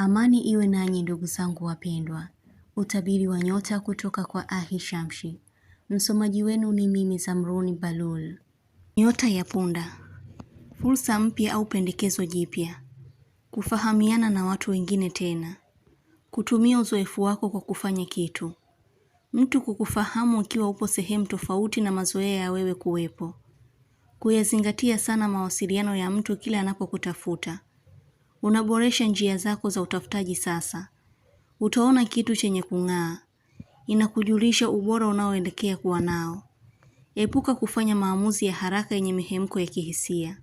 Amani iwe nanyi ndugu zangu wapendwa. Utabiri wa nyota kutoka kwa Ahi Shamshi. Msomaji wenu ni mimi Zamruni Balul. Nyota ya punda. Fursa mpya au pendekezo jipya. Kufahamiana na watu wengine tena. Kutumia uzoefu wako kwa kufanya kitu. Mtu kukufahamu ukiwa upo sehemu tofauti na mazoea ya wewe kuwepo. Kuyazingatia sana mawasiliano ya mtu kila anapokutafuta. Unaboresha njia zako za utafutaji sasa. Utaona kitu chenye kung'aa. Inakujulisha ubora unaoelekea kuwa nao. Epuka kufanya maamuzi ya haraka yenye mihemko ya kihisia.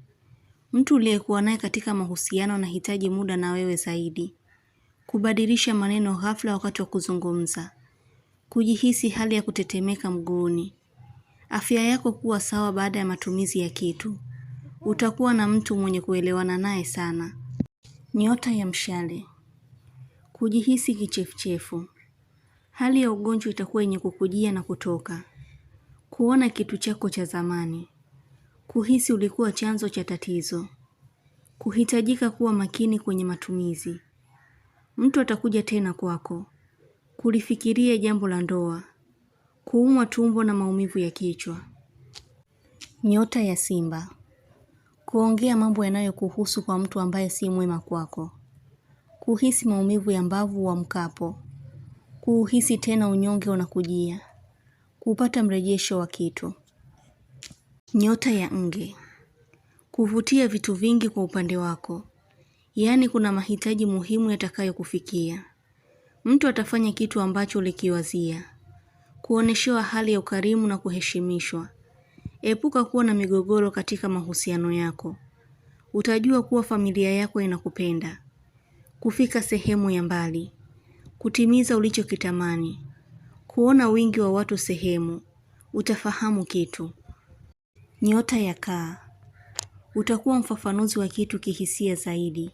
Mtu uliyekuwa naye katika mahusiano anahitaji muda na wewe zaidi. Kubadilisha maneno ghafla wakati wa kuzungumza. Kujihisi hali ya kutetemeka mguuni. Afya yako kuwa sawa baada ya matumizi ya kitu. Utakuwa na mtu mwenye kuelewana naye sana. Nyota ya mshale. Kujihisi kichefuchefu. Hali ya ugonjwa itakuwa yenye kukujia na kutoka. Kuona kitu chako cha zamani. Kuhisi ulikuwa chanzo cha tatizo. Kuhitajika kuwa makini kwenye matumizi. Mtu atakuja tena kwako. Kulifikiria jambo la ndoa. Kuumwa tumbo na maumivu ya kichwa. Nyota ya simba. Kuongea mambo yanayokuhusu kwa mtu ambaye si mwema kwako. Kuhisi maumivu ya mbavu wa mkapo. Kuhisi tena unyonge unakujia. Kupata mrejesho wa kitu. Nyota ya nge. Kuvutia vitu vingi kwa upande wako. Yaani kuna mahitaji muhimu yatakayokufikia. Mtu atafanya kitu ambacho ulikiwazia. Kuoneshewa hali ya ukarimu na kuheshimishwa. Epuka kuwa na migogoro katika mahusiano yako. Utajua kuwa familia yako inakupenda. Kufika sehemu ya mbali. Kutimiza ulichokitamani. Kuona wingi wa watu sehemu. Utafahamu kitu. Nyota ya kaa. Utakuwa mfafanuzi wa kitu kihisia zaidi.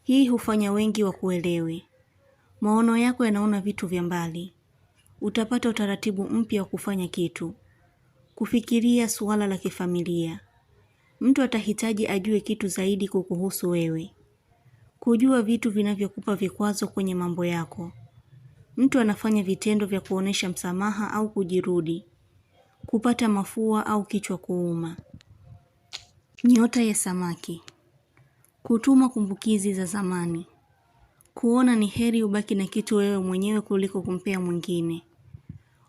Hii hufanya wengi wakuelewe. Maono yako yanaona vitu vya mbali. Utapata utaratibu mpya wa kufanya kitu. Kufikiria suala la kifamilia. Mtu atahitaji ajue kitu zaidi kukuhusu wewe. Kujua vitu vinavyokupa vikwazo kwenye mambo yako. Mtu anafanya vitendo vya kuonesha msamaha au kujirudi. Kupata mafua au kichwa kuuma. Nyota ya samaki. Kutuma kumbukizi za zamani. Kuona ni heri ubaki na kitu wewe mwenyewe kuliko kumpea mwingine.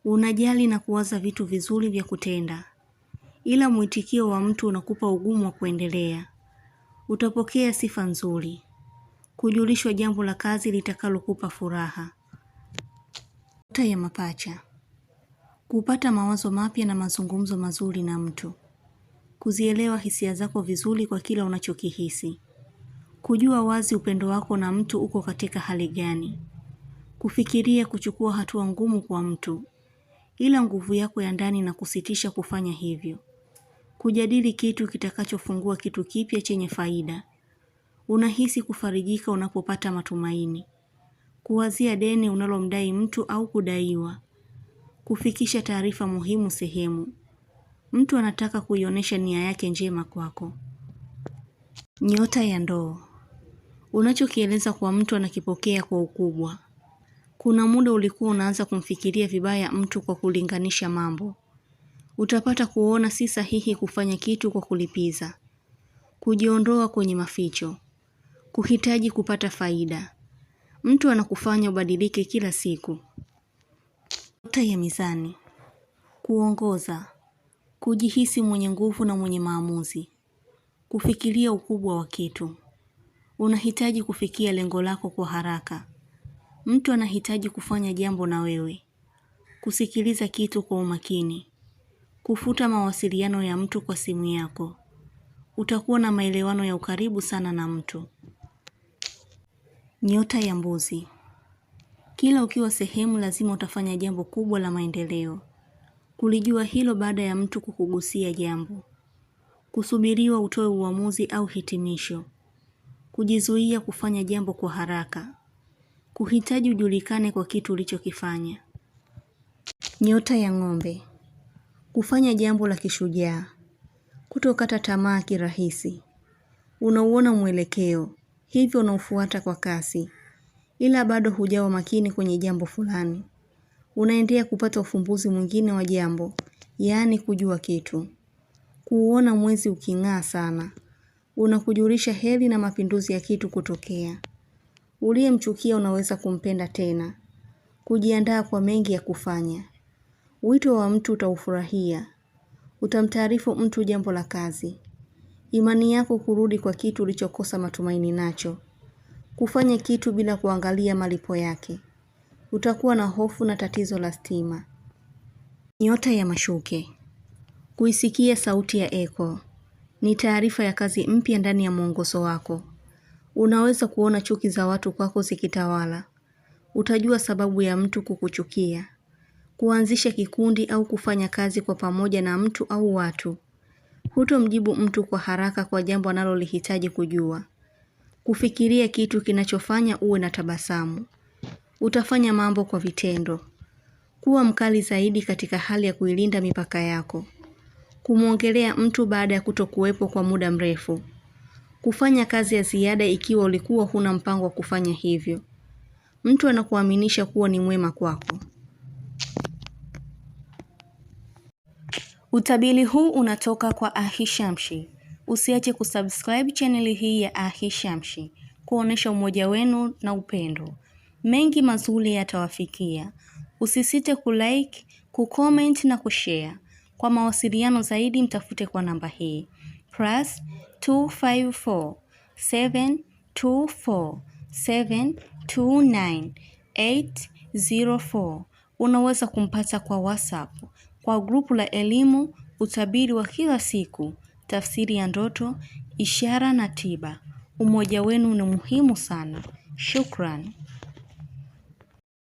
Unajali na kuwaza vitu vizuri vya kutenda. Ila mwitikio wa mtu unakupa ugumu wa kuendelea. Utapokea sifa nzuri. Kujulishwa jambo la kazi litakalokupa furaha. Nyota ya mapacha. Kupata mawazo mapya na mazungumzo mazuri na mtu. Kuzielewa hisia zako vizuri kwa kila unachokihisi. Kujua wazi upendo wako na mtu uko katika hali gani. Kufikiria kuchukua hatua ngumu kwa mtu. Ila nguvu yako ya ndani na kusitisha kufanya hivyo. Kujadili kitu kitakachofungua kitu kipya chenye faida. Unahisi kufarijika unapopata matumaini. Kuwazia deni unalomdai mtu au kudaiwa. Kufikisha taarifa muhimu sehemu. Mtu anataka kuionyesha nia yake njema kwako. Nyota ya ndoo. Unachokieleza kwa mtu anakipokea kwa ukubwa. Kuna muda ulikuwa unaanza kumfikiria vibaya mtu kwa kulinganisha mambo. Utapata kuona si sahihi kufanya kitu kwa kulipiza. Kujiondoa kwenye maficho. Kuhitaji kupata faida. Mtu anakufanya ubadilike kila siku. Nyota ya mizani. Kuongoza. Kujihisi mwenye nguvu na mwenye maamuzi. Kufikiria ukubwa wa kitu. Unahitaji kufikia lengo lako kwa haraka. Mtu anahitaji kufanya jambo na wewe. Kusikiliza kitu kwa umakini. Kufuta mawasiliano ya mtu kwa simu yako. Utakuwa na maelewano ya ukaribu sana na mtu. Nyota ya mbuzi. Kila ukiwa sehemu lazima utafanya jambo kubwa la maendeleo. Kulijua hilo baada ya mtu kukugusia jambo. Kusubiriwa utoe uamuzi au hitimisho. Kujizuia kufanya jambo kwa haraka. Kuhitaji ujulikane kwa kitu ulichokifanya. Nyota ya ng'ombe. Kufanya jambo la kishujaa. Kutokata tamaa kirahisi. Unauona mwelekeo, hivyo unaufuata kwa kasi. ila bado hujawa makini kwenye jambo fulani. Unaendelea kupata ufumbuzi mwingine wa jambo, yaani kujua kitu. Kuuona mwezi uking'aa sana. Unakujulisha heri na mapinduzi ya kitu kutokea. Uliyemchukia unaweza kumpenda tena. Kujiandaa kwa mengi ya kufanya. Wito wa mtu utaufurahia. Utamtaarifu mtu jambo la kazi. Imani yako kurudi kwa kitu ulichokosa matumaini nacho. Kufanya kitu bila kuangalia malipo yake. Utakuwa na hofu na tatizo la stima. Nyota ya mashuke. Kuisikia sauti ya eko. Ni taarifa ya kazi mpya ndani ya mwongozo wako. Unaweza kuona chuki za watu kwako zikitawala. Utajua sababu ya mtu kukuchukia. Kuanzisha kikundi au kufanya kazi kwa pamoja na mtu au watu. Hutomjibu mtu kwa haraka kwa jambo analolihitaji kujua. Kufikiria kitu kinachofanya uwe na tabasamu. Utafanya mambo kwa vitendo. Kuwa mkali zaidi katika hali ya kuilinda mipaka yako. Kumwongelea mtu baada ya kutokuwepo kwa muda mrefu. Kufanya kazi ya ziada ikiwa ulikuwa huna mpango wa kufanya hivyo. Mtu anakuaminisha kuwa ni mwema kwako. Utabiri huu unatoka kwa Ahishamshi. Usiache kusubscribe channel hii ya Ahishamshi, kuonesha umoja wenu na upendo. Mengi mazuri yatawafikia. Usisite kulike, kucomment na kushare. Kwa mawasiliano zaidi mtafute kwa namba hii +254 724 729 804. Unaweza kumpata kwa WhatsApp, kwa grupu la elimu, utabiri wa kila siku, tafsiri ya ndoto, ishara na tiba. Umoja wenu ni muhimu sana. Shukran.